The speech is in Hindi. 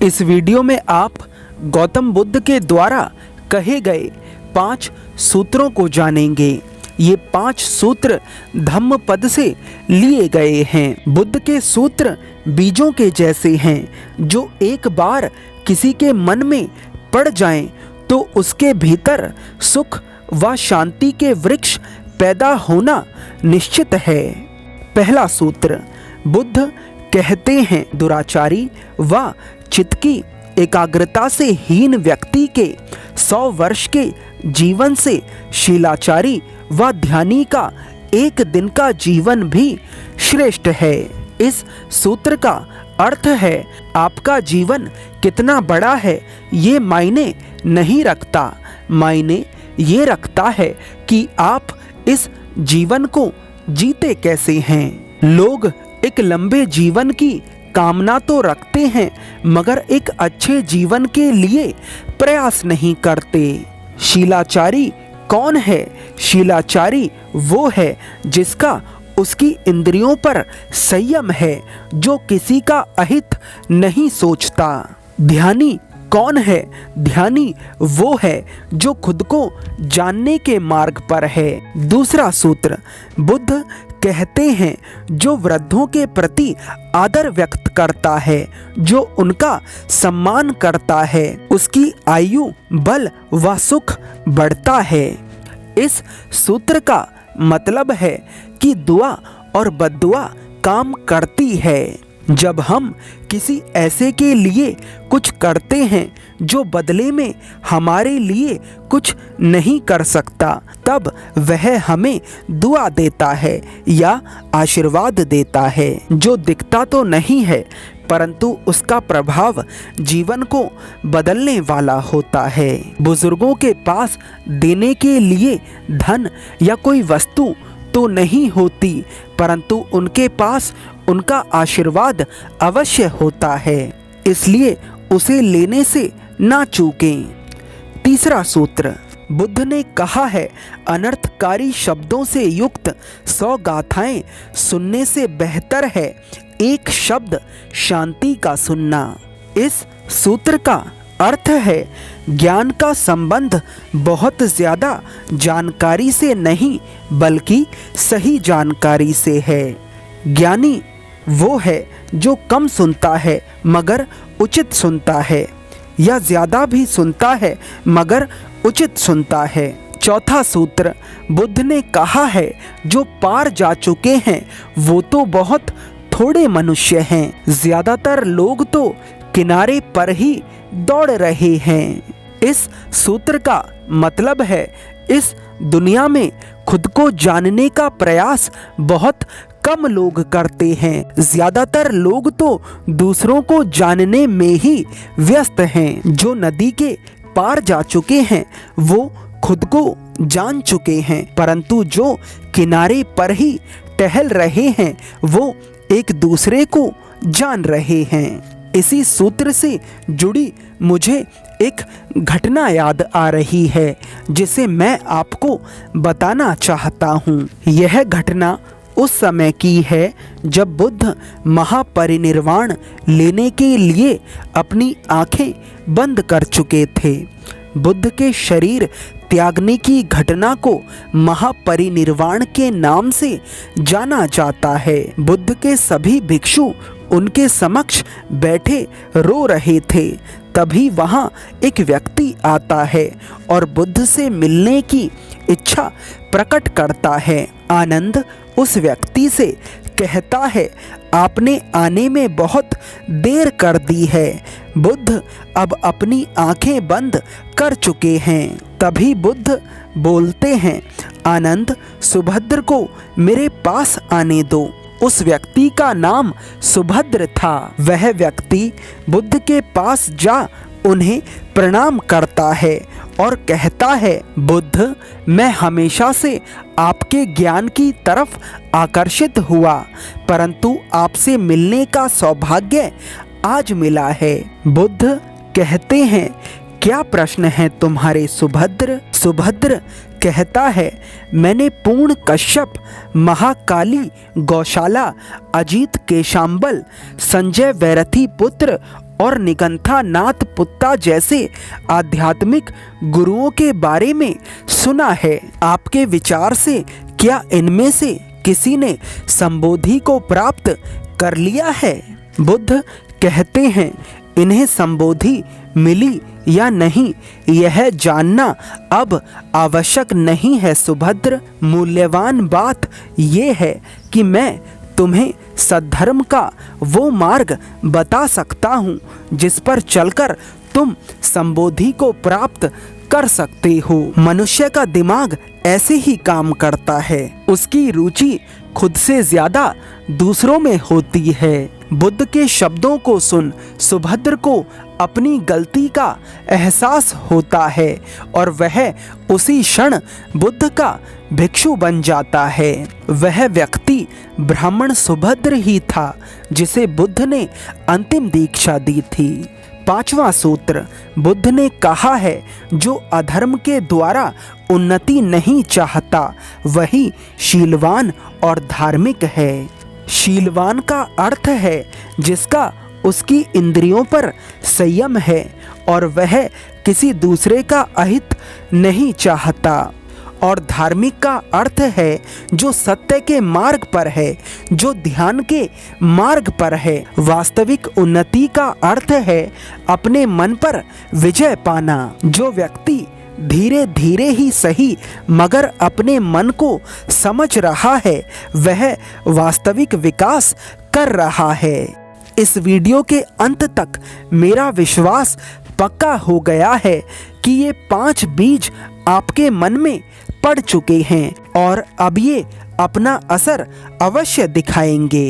इस वीडियो में आप गौतम बुद्ध के द्वारा कहे गए 5 सूत्रों को जानेंगे। ये 5 सूत्र धम्म पद से लिए गए हैं। बुद्ध के सूत्र बीजों के जैसे हैं जो एक बार किसी के मन में पड़ जाएं तो उसके भीतर सुख व शांति के वृक्ष पैदा होना निश्चित है। पहला सूत्र, बुद्ध कहते हैं दुराचारी व चित्त की एकाग्रता से हीन व्यक्ति के 100 वर्ष के जीवन से शीलाचारी व ध्यानी का 1 दिन का जीवन भी श्रेष्ठ है। इस सूत्र का अर्थ है आपका जीवन कितना बड़ा है ये मायने नहीं रखता, मायने ये रखता है कि आप इस जीवन को जीते कैसे हैं। लोग एक लंबे जीवन की कामना तो रखते हैं मगर एक अच्छे जीवन के लिए प्रयास नहीं करते। शीलाचारी कौन है? शीलाचारी वो है जिसका उसकी इंद्रियों पर संयम है, जो किसी का अहित नहीं सोचता। ध्यानी कौन है? ध्यानी वो है जो खुद को जानने के मार्ग पर है। दूसरा सूत्र, बुद्ध कहते हैं जो वृद्धों के प्रति आदर व्यक्त करता है, जो उनका सम्मान करता है, उसकी आयु बल व सुख बढ़ता है। इस सूत्र का मतलब है कि दुआ और बद्दुआ काम करती है। जब हम किसी ऐसे के लिए कुछ करते हैं जो बदले में हमारे लिए कुछ नहीं कर सकता, तब वह हमें दुआ देता है या आशीर्वाद देता है, जो दिखता तो नहीं है परंतु उसका प्रभाव जीवन को बदलने वाला होता है। बुजुर्गों के पास देने के लिए धन या कोई वस्तु तो नहीं होती, परंतु उनके पास उनका आशीर्वाद अवश्य होता है, इसलिए उसे लेने से ना चूकें। तीसरा सूत्र, बुद्ध ने कहा है अनर्थकारी शब्दों से युक्त 100 गाथाएं सुनने से बेहतर है एक शब्द शांति का सुनना। इस सूत्र का अर्थ है ज्ञान का संबंध बहुत ज़्यादा जानकारी से नहीं बल्कि सही जानकारी से है। ज्ञानी वो है जो कम सुनता है मगर उचित सुनता है, या ज़्यादा भी सुनता है मगर उचित सुनता है। चौथा सूत्र, बुद्ध ने कहा है जो पार जा चुके हैं वो तो बहुत थोड़े मनुष्य हैं, ज़्यादातर लोग तो किनारे पर ही दौड़ रहे हैं। इस सूत्र का मतलब है इस दुनिया में खुद को जानने का प्रयास बहुत कम लोग करते हैं, ज़्यादातर लोग तो दूसरों को जानने में ही व्यस्त हैं। जो नदी के पार जा चुके हैं वो खुद को जान चुके हैं, परंतु जो किनारे पर ही टहल रहे हैं वो एक दूसरे को जान रहे हैं। इसी सूत्र से जुड़ी मुझे एक घटना याद आ रही है जिसे मैं आपको बताना चाहता हूँ। यह घटना उस समय की है जब बुद्ध महापरिनिर्वाण लेने के लिए अपनी आंखें बंद कर चुके थे। बुद्ध के शरीर त्यागने की घटना को महापरिनिर्वाण के नाम से जाना जाता है। बुद्ध के सभी भिक्षु उनके समक्ष बैठे रो रहे थे। तभी वहाँ एक व्यक्ति आता है और बुद्ध से मिलने की इच्छा प्रकट करता है। आनंद उस व्यक्ति से कहता है आपने आने में बहुत देर कर दी है, बुद्ध अब अपनी आंखें बंद कर चुके हैं। तभी बुद्ध बोलते हैं आनंद, सुभद्र को मेरे पास आने दो। उस व्यक्ति का नाम सुभद्र था। वह व्यक्ति बुद्ध के पास जा उन्हें प्रणाम करता है और कहता है बुद्ध, मैं हमेशा से आपके ज्ञान की तरफ आकर्षित हुआ, परंतु आपसे मिलने का सौभाग्य आज मिला है। बुद्ध कहते हैं क्या प्रश्न है तुम्हारे सुभद्र? सुभद्र कहता है मैंने पूर्ण कश्यप, महाकाली, गौशाला, अजीत केशांबल, संजय वैरथी पुत्र और निकंथा नाथ पुत्ता जैसे आध्यात्मिक गुरुओं के बारे में सुना है। आपके विचार से क्या इनमें से किसी ने संबोधि को प्राप्त कर लिया है? बुद्ध कहते हैं, इन्हें संबोधि मिली या नहीं यह जानना अब आवश्यक नहीं है सुभद्र। मूल्यवान बात यह है कि मैं तुम्हें सद्धर्म का वो मार्ग बता सकता हूँ जिस पर चलकर तुम संबोधि को प्राप्त कर सकते हो। मनुष्य का दिमाग ऐसे ही काम करता है, उसकी रुचि खुद से ज्यादा दूसरों में होती है। बुद्ध के शब्दों को सुन सुभद्र को अपनी गलती का एहसास होता है और वह उसी क्षण बुद्ध का भिक्षु बन जाता है। वह व्यक्ति ब्राह्मण सुभद्र ही था जिसे बुद्ध ने अंतिम दीक्षा दी थी। 5वां सूत्र, बुद्ध ने कहा है, जो अधर्म के द्वारा उन्नति नहीं चाहता वही शीलवान और धार्मिक है। शीलवान का अर्थ है जिसका उसकी इंद्रियों पर संयम है और वह किसी दूसरे का अहित नहीं चाहता। और धार्मिक का अर्थ है जो सत्य के मार्ग पर है, जो ध्यान के मार्ग पर है। वास्तविक उन्नति का अर्थ है अपने मन पर विजय पाना। जो व्यक्ति धीरे धीरे ही सही मगर अपने मन को समझ रहा है वह वास्तविक विकास कर रहा है। इस वीडियो के अंत तक मेरा विश्वास पक्का हो गया है कि ये 5 बीज आपके मन में पड़ चुके हैं और अब ये अपना असर अवश्य दिखाएंगे।